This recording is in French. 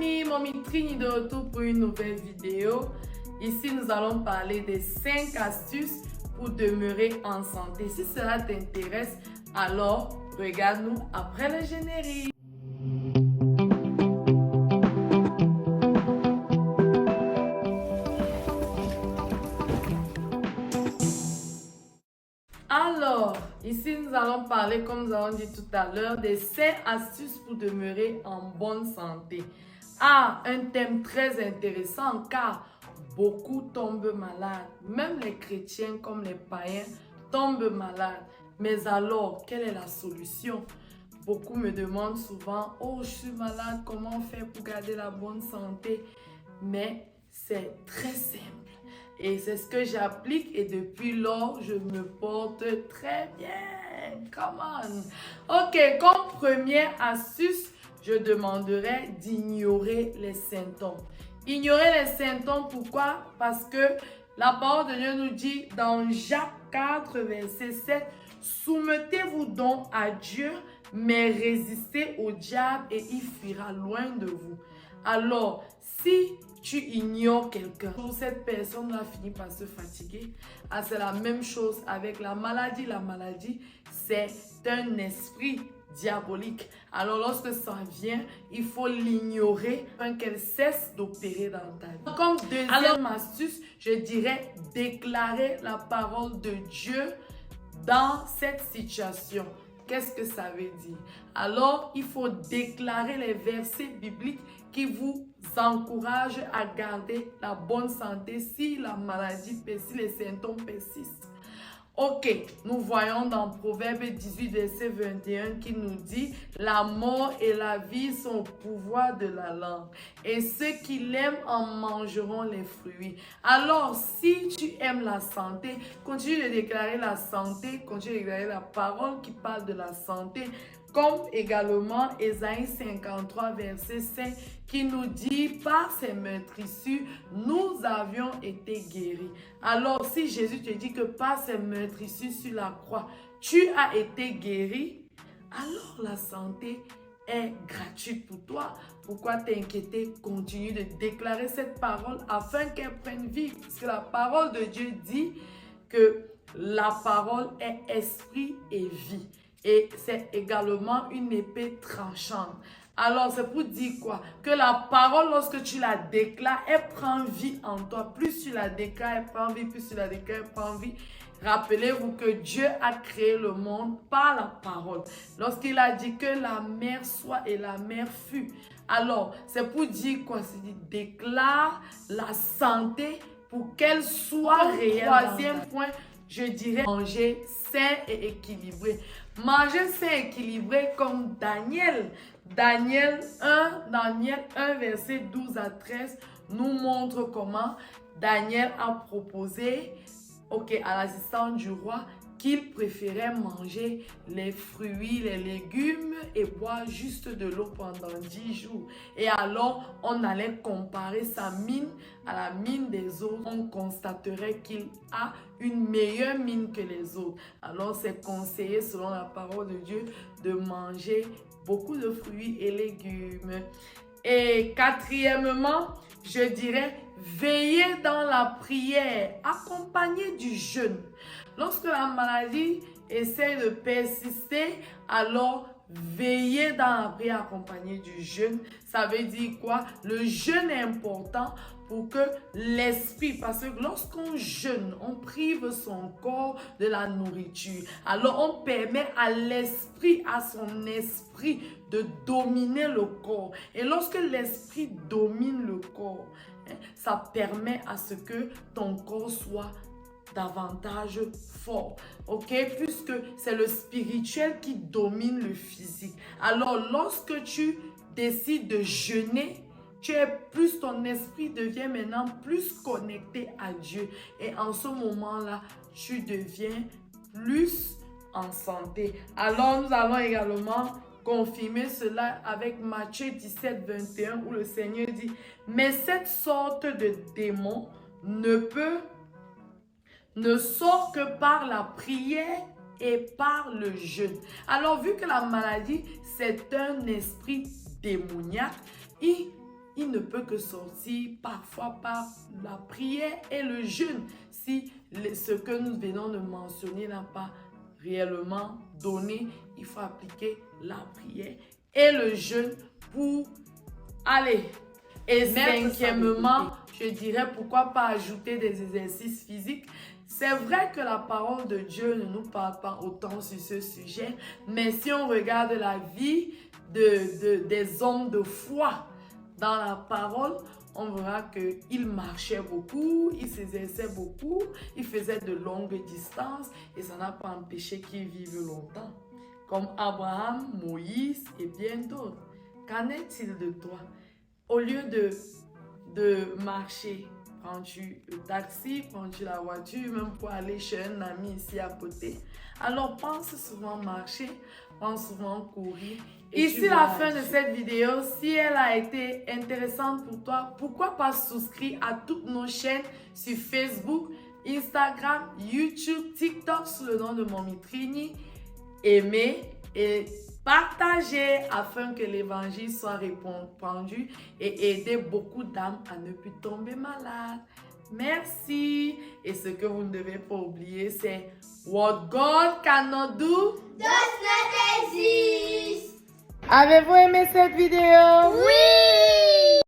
amis, Mommy Trini de retour pour une nouvelle vidéo. Ici, nous allons parler des 5 astuces pour demeurer en santé. Si cela t'intéresse, alors regarde-nous après le générique. Alors, ici, nous allons parler, comme nous avons dit tout à l'heure, des 5 astuces pour demeurer en bonne santé. Ah, un thème très intéressant car beaucoup tombent malades. Même les chrétiens comme les païens tombent malades. Mais alors, quelle est la solution? Beaucoup me demandent souvent, oh, je suis malade, comment faire pour garder la bonne santé? Mais c'est très simple. Et c'est ce que j'applique et depuis lors, je me porte très bien. Come on. Ok, comme première astuce, je demanderais d'ignorer les symptômes. Ignorer les symptômes, pourquoi? Parce que la parole de Dieu nous dit dans Jacques 4, verset 7, « Soumettez-vous donc à Dieu, mais résistez au diable et il fuira loin de vous. » Alors, si tu ignores quelqu'un, cette personne va finir par se fatiguer. Ah, c'est la même chose avec la maladie. La maladie, c'est un esprit diabolique. Alors, lorsque ça vient, il faut l'ignorer afin qu'elle cesse d'opérer dans ta vie. Comme deuxième astuce, je dirais déclarer la parole de Dieu dans cette situation. Qu'est-ce que ça veut dire? Alors, il faut déclarer les versets bibliques qui vous encouragent à garder la bonne santé si la maladie persiste, si les symptômes persistent. Ok, nous voyons dans Proverbe 18, verset 21 qui nous dit « La mort et la vie sont au pouvoir de la langue, et ceux qui l'aiment en mangeront les fruits. » Alors, si tu aimes la santé, continue de déclarer la santé, continue de déclarer la parole qui parle de la santé, comme également Ésaïe 53, verset 5, qui nous dit « Par ses meurtrissures, nous avions été guéris. » Alors, si Jésus te dit que par ses meurtrissures sur la croix, tu as été guéri, alors la santé est gratuite pour toi. Pourquoi t'inquiéter? Continue de déclarer cette parole afin qu'elle prenne vie. Parce que la parole de Dieu dit que la parole est esprit et vie. Et c'est également une épée tranchante. Alors, c'est pour dire quoi? Que la parole, lorsque tu la déclares, elle prend vie en toi. Plus tu la déclares, elle prend vie. Plus tu la déclares, elle prend vie. Rappelez-vous que Dieu a créé le monde par la parole. Lorsqu'il a dit que la mer soit et la mer fut. Alors, c'est pour dire quoi? C'est dire déclare la santé pour qu'elle soit réelle. Troisième point, je dirais manger sain et équilibré. Manger sain et équilibré comme Daniel 1, verset 12 à 13 nous montre comment Daniel a proposé à l'assistant du roi qu'il préférait manger les fruits, les légumes et boire juste de l'eau pendant 10 jours. Et alors, on allait comparer sa mine à la mine des autres. On constaterait qu'il a une meilleure mine que les autres. Alors, c'est conseillé, selon la parole de Dieu, de manger beaucoup de fruits et légumes. Et quatrièmement, je dirais, veiller dans la prière, accompagné du jeûne. Lorsque la maladie essaie de persister, alors veiller dans la prière accompagné du jeûne. Ça veut dire quoi? Le jeûne est important pour que l'esprit, parce que lorsqu'on jeûne, on prive son corps de la nourriture. Alors on permet à l'esprit, à son esprit de dominer le corps. Et lorsque l'esprit domine le corps, ça permet à ce que ton corps soit davantage fort, puisque c'est le spirituel qui domine le physique. Alors lorsque tu décides de jeûner, ton esprit devient maintenant plus connecté à Dieu, et en ce moment-là tu deviens plus en santé. Alors nous allons également confirmer cela avec Matthieu 17, 21 où le Seigneur dit « Mais cette sorte de démon ne sort que par la prière et par le jeûne. » Alors, vu que la maladie, c'est un esprit démoniaque, il ne peut que sortir parfois par la prière et le jeûne. Si ce que nous venons de mentionner n'a pas réellement donné, il faut appliquer la prière et le jeûne pour aller. Et cinquièmement, je dirais pourquoi pas ajouter des exercices physiques. C'est vrai que la parole de Dieu ne nous parle pas autant sur ce sujet, mais si on regarde la vie des hommes de foi dans la parole, on verra qu'ils marchaient beaucoup, ils s'exerçaient beaucoup, ils faisaient de longues distances et ça n'a pas empêché qu'ils vivent longtemps. Comme Abraham, Moïse et bien d'autres. Qu'en est-il de toi? Au lieu de marcher, prends-tu le taxi, prends-tu la voiture, même pour aller chez un ami ici à côté. Alors pense souvent marcher, pense souvent courir. Ici la fin de cette vidéo. Si elle a été intéressante pour toi, pourquoi pas souscrire à toutes nos chaînes sur Facebook, Instagram, YouTube, TikTok sous le nom de Mommy Trini. Aimer et partager afin que l'évangile soit répandu et aider beaucoup d'âmes à ne plus tomber malades. Merci. Et ce que vous ne devez pas oublier, c'est What God cannot do does not exist. Avez-vous aimé cette vidéo? Oui!